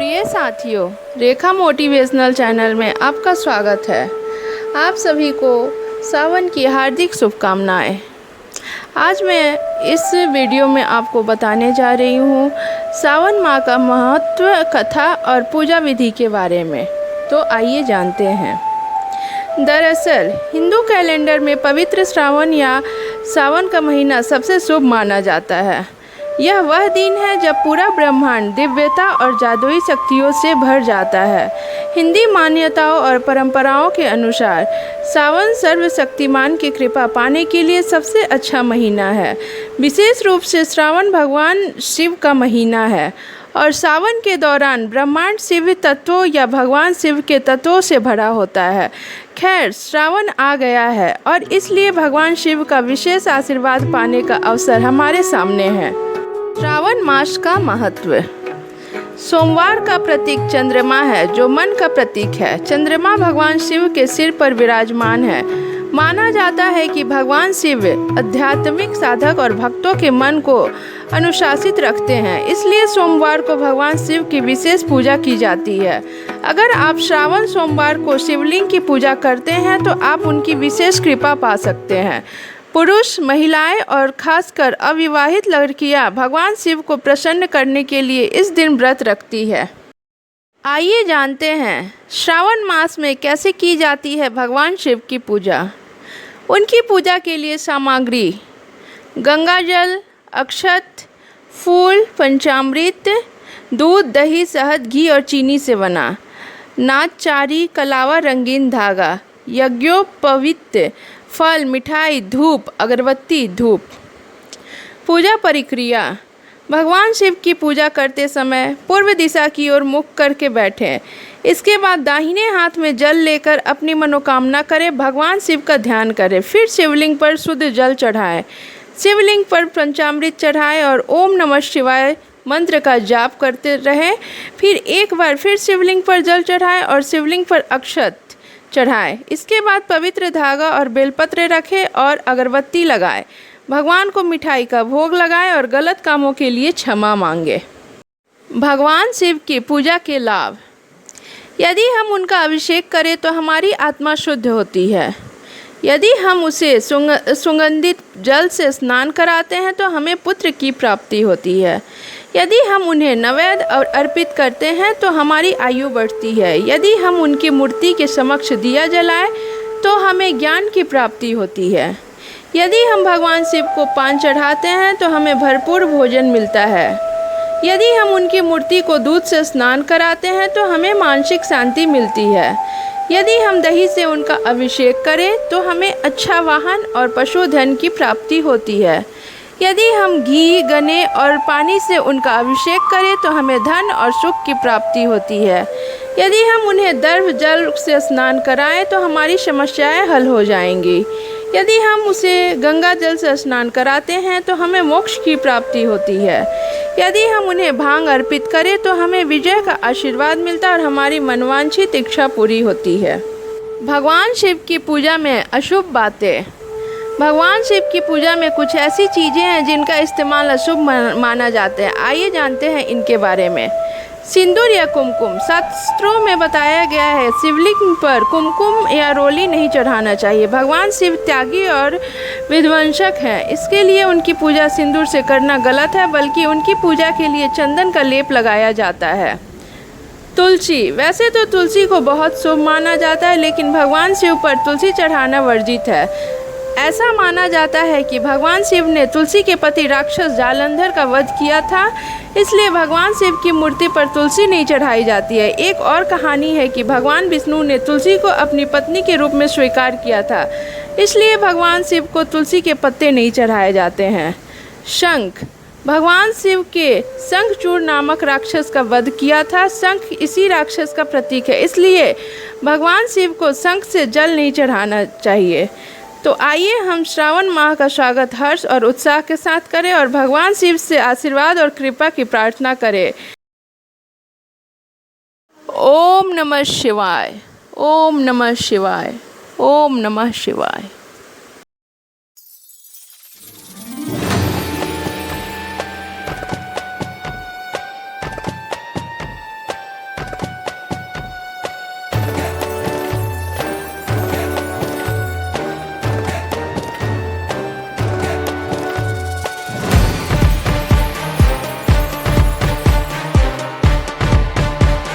प्रिय साथियों, रेखा motivational channel में आपका स्वागत है। आप सभी को सावन की हार्दिक शुभकामनाएं। आज मैं इस वीडियो में आपको बताने जा रही हूँ सावन माह का महत्व, कथा और पूजा विधि के बारे में। तो आइए जानते हैं। दरअसल हिंदू कैलेंडर में पवित्र श्रावण या सावन का महीना सबसे शुभ माना जाता है। यह वह दिन है जब पूरा ब्रह्मांड दिव्यता और जादुई शक्तियों से भर जाता है। हिंदी मान्यताओं और परंपराओं के अनुसार सावन सर्वशक्तिमान की कृपा पाने के लिए सबसे अच्छा महीना है। विशेष रूप से श्रावण भगवान शिव का महीना है और सावन के दौरान ब्रह्मांड शिव तत्वों या भगवान शिव के तत्वों से भरा होता है। खैर, श्रावण आ गया है और इसलिए भगवान शिव का विशेष आशीर्वाद पाने का अवसर हमारे सामने है। श्रावण मास का महत्व। सोमवार का प्रतीक चंद्रमा है, जो मन का प्रतीक है। चंद्रमा भगवान शिव के सिर पर विराजमान है। माना जाता है कि भगवान शिव आध्यात्मिक साधक और भक्तों के मन को अनुशासित रखते हैं, इसलिए सोमवार को भगवान शिव की विशेष पूजा की जाती है। अगर आप श्रावण सोमवार को शिवलिंग की पूजा करते हैं तो आप उनकी विशेष कृपा पा सकते हैं। पुरुष, महिलाएं और खासकर अविवाहित लड़कियां भगवान शिव को प्रसन्न करने के लिए इस दिन व्रत रखती है। आइए जानते हैं श्रावण मास में कैसे की जाती है भगवान शिव की पूजा। उनकी पूजा के लिए सामग्री: गंगाजल, अक्षत, फूल, पंचामृत, दूध, दही, शहद, घी और चीनी से बना नागचारी, कलावा, रंगीन धागा, यज्ञोपवीत, फल, मिठाई, धूप, अगरबत्ती, धूप। पूजा प्रक्रिया: भगवान शिव की पूजा करते समय पूर्व दिशा की ओर मुख करके बैठें। इसके बाद दाहिने हाथ में जल लेकर अपनी मनोकामना करें, भगवान शिव का ध्यान करें। फिर शिवलिंग पर शुद्ध जल चढ़ाएं, शिवलिंग पर पंचामृत चढ़ाएं और ओम नमः शिवाय मंत्र का जाप करते रहें। फिर एक बार फिर शिवलिंग पर जल चढ़ाएं और शिवलिंग पर अक्षत चढ़ाएं। इसके बाद पवित्र धागा और बेलपत्र रखें और अगरबत्ती लगाएं। भगवान को मिठाई का भोग लगाएं और गलत कामों के लिए क्षमा मांगे। भगवान शिव की पूजा के लाभ: यदि हम उनका अभिषेक करें तो हमारी आत्मा शुद्ध होती है। यदि हम उसे सुगंधित जल से स्नान कराते हैं तो हमें पुत्र की प्राप्ति होती है। यदि हम उन्हें नैवेद्य और अर्पित करते हैं तो हमारी आयु बढ़ती है। यदि हम उनकी मूर्ति के समक्ष दिया जलाएं तो हमें ज्ञान की प्राप्ति होती है। यदि हम भगवान शिव को पान चढ़ाते हैं तो हमें भरपूर भोजन मिलता है। यदि हम उनकी मूर्ति को दूध से स्नान कराते हैं तो हमें मानसिक शांति मिलती है। यदि हम दही से उनका अभिषेक करें तो हमें अच्छा वाहन और पशुधन की प्राप्ति होती है। यदि हम घी, गने और पानी से उनका अभिषेक करें तो हमें धन और सुख की प्राप्ति होती है। यदि हम उन्हें दर्भ जल से स्नान कराएं तो हमारी समस्याएं हल हो जाएंगी। यदि हम उसे गंगा जल से स्नान कराते हैं तो हमें मोक्ष की प्राप्ति होती है। यदि हम उन्हें भांग अर्पित करें तो हमें विजय का आशीर्वाद मिलता है और हमारी मनवांछित इच्छा पूरी होती है। भगवान शिव की पूजा में अशुभ बातें: भगवान शिव की पूजा में कुछ ऐसी चीज़ें हैं जिनका इस्तेमाल अशुभ माना जाता है। आइए जानते हैं इनके बारे में। सिंदूर या कुमकुम: शास्त्रों में बताया गया है शिवलिंग पर कुमकुम या रोली नहीं चढ़ाना चाहिए। भगवान शिव त्यागी और विध्वंसक हैं, इसके लिए उनकी पूजा सिंदूर से करना गलत है, बल्कि उनकी पूजा के लिए चंदन का लेप लगाया जाता है। तुलसी: वैसे तो तुलसी को बहुत शुभ माना जाता है, लेकिन भगवान शिव पर तुलसी चढ़ाना वर्जित है। ऐसा माना जाता है कि भगवान शिव ने तुलसी के पति राक्षस जालंधर का वध किया था, इसलिए भगवान शिव की मूर्ति पर तुलसी नहीं चढ़ाई जाती है। एक और कहानी है कि भगवान विष्णु ने तुलसी को अपनी पत्नी के रूप में स्वीकार किया था, इसलिए भगवान शिव को तुलसी के पत्ते नहीं चढ़ाए जाते हैं। शंख: भगवान शिव के शंखचूड़ नामक राक्षस का वध किया था। शंख इसी राक्षस का प्रतीक है, इसलिए भगवान शिव को शंख से जल नहीं चढ़ाना चाहिए। तो आइए हम श्रावण माह का स्वागत हर्ष और उत्साह के साथ करें और भगवान शिव से आशीर्वाद और कृपा की प्रार्थना करें। ओम नमः शिवाय, ओम नमः शिवाय, ओम नमः शिवाय।